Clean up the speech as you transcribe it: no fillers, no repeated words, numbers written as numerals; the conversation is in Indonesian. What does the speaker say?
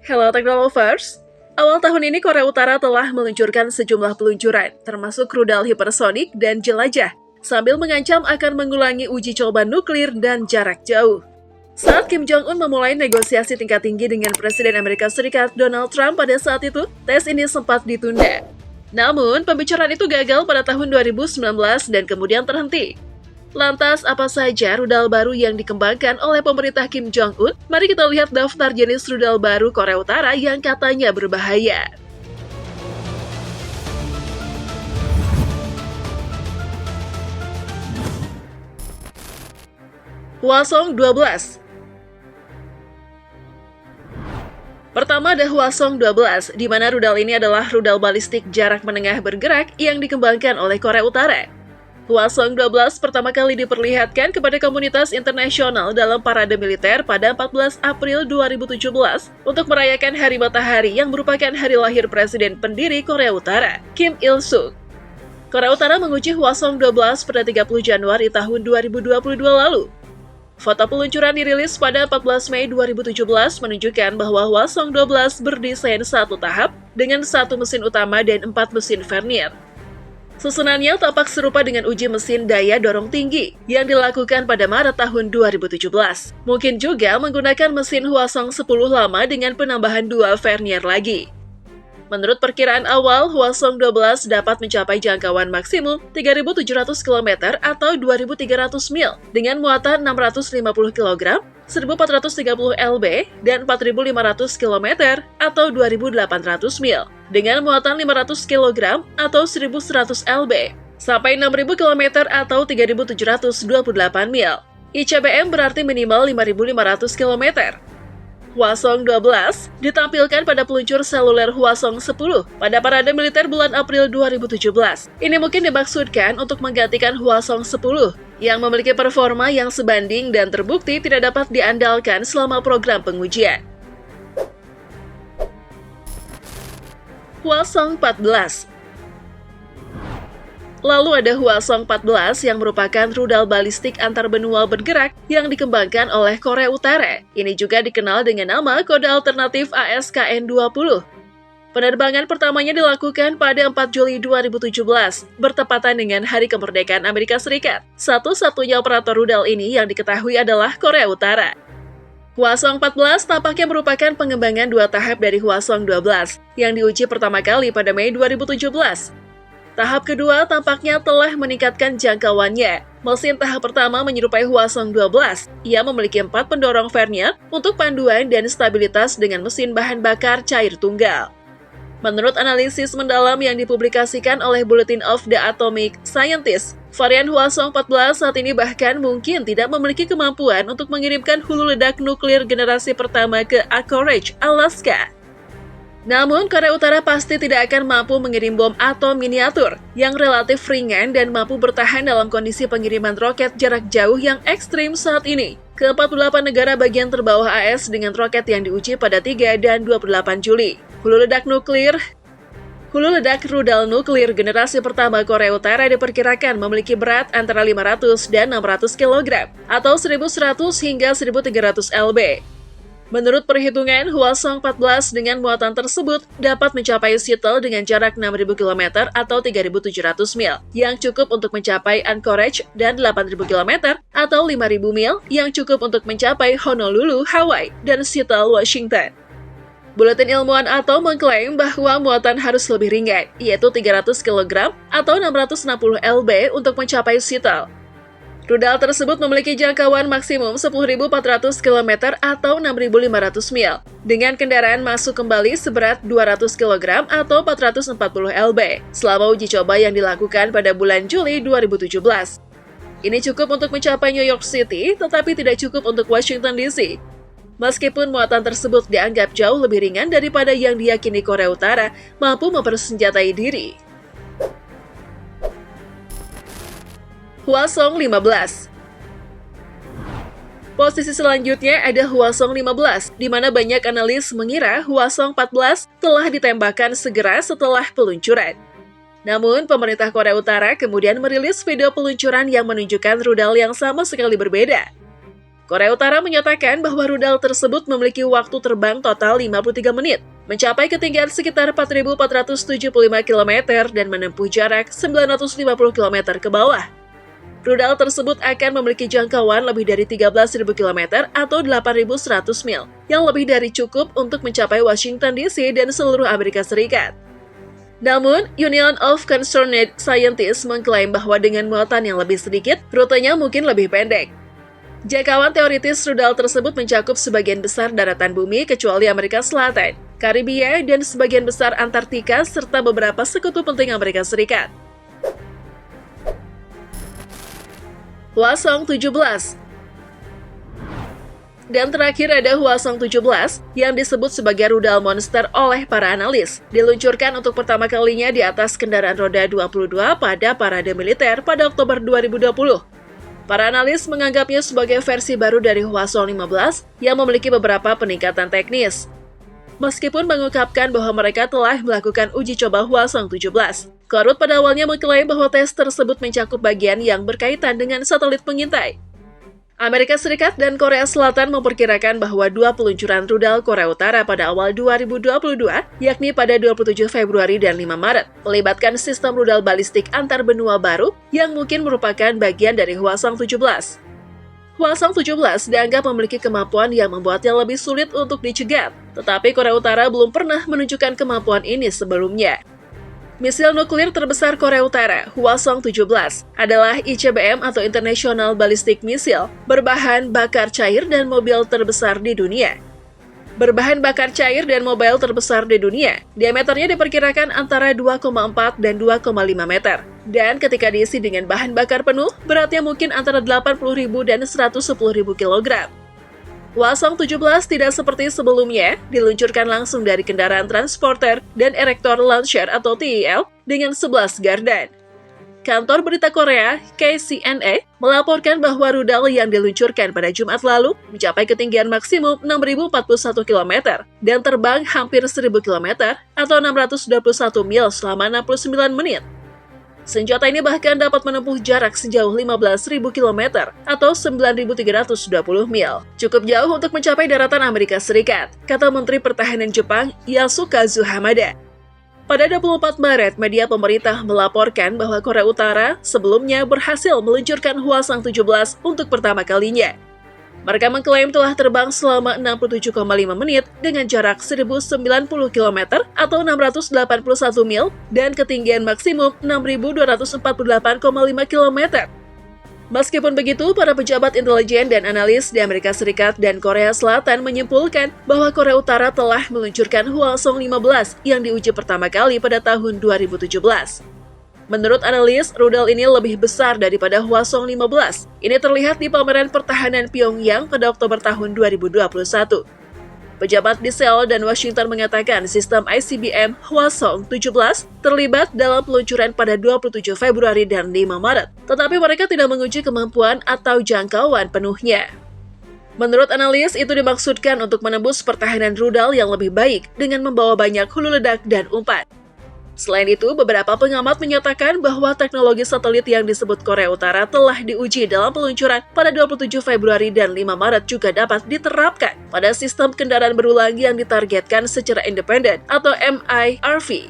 Hello Technolovers! Awal tahun ini Korea Utara telah meluncurkan sejumlah peluncuran, termasuk rudal hipersonik dan jelajah, sambil mengancam akan mengulangi uji coba nuklir dan jarak jauh. Saat Kim Jong-un memulai negosiasi tingkat tinggi dengan Presiden Amerika Serikat Donald Trump pada saat itu, tes ini sempat ditunda. Namun, pembicaraan itu gagal pada tahun 2019 dan kemudian terhenti. Lantas, apa saja rudal baru yang dikembangkan oleh pemerintah Kim Jong-un? Mari kita lihat daftar jenis rudal baru Korea Utara yang katanya berbahaya. Hwasong-12. Pertama ada Hwasong-12, di mana rudal ini adalah rudal balistik jarak menengah bergerak yang dikembangkan oleh Korea Utara. Hwasong-12 pertama kali diperlihatkan kepada komunitas internasional dalam parade militer pada 14 April 2017 untuk merayakan Hari Matahari yang merupakan hari lahir Presiden pendiri Korea Utara, Kim Il-sung. Korea Utara menguji Hwasong-12 pada 30 Januari tahun 2022 lalu. Foto peluncuran dirilis pada 14 Mei 2017 menunjukkan bahwa Hwasong-12 berdesain satu tahap dengan satu mesin utama dan 4 mesin vernier. Susunannya tampak serupa dengan uji mesin daya dorong tinggi yang dilakukan pada Maret tahun 2017. Mungkin juga menggunakan mesin Hwasong-10 lama dengan penambahan 2 vernier lagi. Menurut perkiraan awal, Hwasong-12 dapat mencapai jangkauan maksimum 3.700 km atau 2.300 mil dengan muatan 650 kg, 1.430 lb, dan 4.500 km atau 2.800 mil dengan muatan 500 kg atau 1.100 lb, sampai 6.000 km atau 3.728 mil. ICBM berarti minimal 5.500 km. Hwasong-12 ditampilkan pada peluncur seluler Hwasong-10 pada parade militer bulan April 2017. Ini mungkin dimaksudkan untuk menggantikan Hwasong-10 yang memiliki performa yang sebanding dan terbukti tidak dapat diandalkan selama program pengujian. Hwasong-14. Lalu ada Hwasong-14 yang merupakan rudal balistik antar benua bergerak yang dikembangkan oleh Korea Utara. Ini juga dikenal dengan nama kode alternatif ASKN-20. Penerbangan pertamanya dilakukan pada 4 Juli 2017, bertepatan dengan Hari Kemerdekaan Amerika Serikat. Satu-satunya operator rudal ini yang diketahui adalah Korea Utara. Hwasong-14 tampaknya merupakan pengembangan 2 tahap dari Hwasong-12 yang diuji pertama kali pada Mei 2017. Tahap kedua tampaknya telah meningkatkan jangkauannya. Mesin tahap pertama menyerupai Hwasong-12. Ia memiliki 4 pendorong vernier untuk panduan dan stabilitas dengan mesin bahan bakar cair tunggal. Menurut analisis mendalam yang dipublikasikan oleh Bulletin of the Atomic Scientist, varian Hwasong-14 saat ini bahkan mungkin tidak memiliki kemampuan untuk mengirimkan hulu ledak nuklir generasi pertama ke Anchorage, Alaska. Namun, Korea Utara pasti tidak akan mampu mengirim bom atom miniatur yang relatif ringan dan mampu bertahan dalam kondisi pengiriman roket jarak jauh yang ekstrim saat ini. Ke-48 negara bagian terbawah AS dengan roket yang diuji pada 3 dan 28 Juli. Hulu ledak rudal nuklir generasi pertama Korea Utara diperkirakan memiliki berat antara 500 dan 600 kg atau 1.100 hingga 1.300 lb. Menurut perhitungan, Hwasong-14 dengan muatan tersebut dapat mencapai Seattle dengan jarak 6.000 km atau 3.700 mil, yang cukup untuk mencapai Anchorage, dan 8.000 km atau 5.000 mil, yang cukup untuk mencapai Honolulu, Hawaii, dan Seattle, Washington. Buletin Ilmuwan Atom mengklaim bahwa muatan harus lebih ringan, yaitu 300 kg atau 660 lb untuk mencapai Seattle. Rudal tersebut memiliki jangkauan maksimum 10.400 km atau 6.500 mil, dengan kendaraan masuk kembali seberat 200 kg atau 440 lb, selama uji coba yang dilakukan pada bulan Juli 2017. Ini cukup untuk mencapai New York City, tetapi tidak cukup untuk Washington DC. Meskipun muatan tersebut dianggap jauh lebih ringan daripada yang diyakini Korea Utara mampu mempersenjatai diri. Hwasong-15. Posisi selanjutnya ada Hwasong-15, di mana banyak analis mengira Hwasong-14 telah ditembakkan segera setelah peluncuran. Namun, pemerintah Korea Utara kemudian merilis video peluncuran yang menunjukkan rudal yang sama sekali berbeda. Korea Utara menyatakan bahwa rudal tersebut memiliki waktu terbang total 53 menit, mencapai ketinggian sekitar 4.475 km dan menempuh jarak 950 km ke bawah. Rudal tersebut akan memiliki jangkauan lebih dari 13.000 km atau 8.100 mil, yang lebih dari cukup untuk mencapai Washington DC dan seluruh Amerika Serikat. Namun, Union of Concerned Scientists mengklaim bahwa dengan muatan yang lebih sedikit, rutenya mungkin lebih pendek. Jangkauan teoritis rudal tersebut mencakup sebagian besar daratan bumi kecuali Amerika Selatan, Karibia, dan sebagian besar Antartika serta beberapa sekutu penting Amerika Serikat. Hwasong 17. Dan terakhir ada Hwasong 17 yang disebut sebagai rudal monster oleh para analis. Diluncurkan untuk pertama kalinya di atas kendaraan roda 22 pada parade militer pada Oktober 2020. Para analis menganggapnya sebagai versi baru dari Hwasong 15 yang memiliki beberapa peningkatan teknis. Meskipun mengungkapkan bahwa mereka telah melakukan uji coba Hwasong 17, Korut pada awalnya mengklaim bahwa tes tersebut mencakup bagian yang berkaitan dengan satelit pengintai. Amerika Serikat dan Korea Selatan memperkirakan bahwa dua peluncuran rudal Korea Utara pada awal 2022, yakni pada 27 Februari dan 5 Maret, melibatkan sistem rudal balistik antar benua baru yang mungkin merupakan bagian dari Hwasong 17. Hwasong 17 dianggap memiliki kemampuan yang membuatnya lebih sulit untuk dicegat, tetapi Korea Utara belum pernah menunjukkan kemampuan ini sebelumnya. Misil nuklir terbesar Korea Utara, Hwasong 17, adalah ICBM atau International Ballistic Missile, berbahan bakar cair dan mobil terbesar di dunia. Berbahan bakar cair dan mobil terbesar di dunia, diameternya diperkirakan antara 2,4 dan 2,5 meter. Dan ketika diisi dengan bahan bakar penuh, beratnya mungkin antara 80.000 dan 110.000 kg. Hwasong 17 tidak seperti sebelumnya, diluncurkan langsung dari kendaraan transporter dan erektor launcher atau TEL dengan 11 gardan. Kantor berita Korea, KCNA, melaporkan bahwa rudal yang diluncurkan pada Jumat lalu mencapai ketinggian maksimum 6.041 km dan terbang hampir 1.000 km atau 621 mil selama 69 menit. Senjata ini bahkan dapat menempuh jarak sejauh 15.000 km atau 9.320 mil. Cukup jauh untuk mencapai daratan Amerika Serikat, kata Menteri Pertahanan Jepang Yasukazu Hamada. Pada 24 Maret, media pemerintah melaporkan bahwa Korea Utara sebelumnya berhasil meluncurkan Hwasong 17 untuk pertama kalinya. Mereka mengklaim telah terbang selama 67,5 menit dengan jarak 1.090 km atau 681 mil dan ketinggian maksimum 6.248,5 km. Meskipun begitu, para pejabat intelijen dan analis di Amerika Serikat dan Korea Selatan menyimpulkan bahwa Korea Utara telah meluncurkan Hwasong 15 yang diuji pertama kali pada tahun 2017. Menurut analis, rudal ini lebih besar daripada Hwasong 15. Ini terlihat di pameran pertahanan Pyongyang pada Oktober tahun 2021. Pejabat di Seoul dan Washington mengatakan sistem ICBM Hwasong 17 terlibat dalam peluncuran pada 27 Februari dan 5 Maret, tetapi mereka tidak menguji kemampuan atau jangkauan penuhnya. Menurut analis, itu dimaksudkan untuk menembus pertahanan rudal yang lebih baik dengan membawa banyak hulu ledak dan umpan. Selain itu, beberapa pengamat menyatakan bahwa teknologi satelit yang disebut Korea Utara telah diuji dalam peluncuran pada 27 Februari dan 5 Maret juga dapat diterapkan pada sistem kendaraan berulang yang ditargetkan secara independen atau MIRV.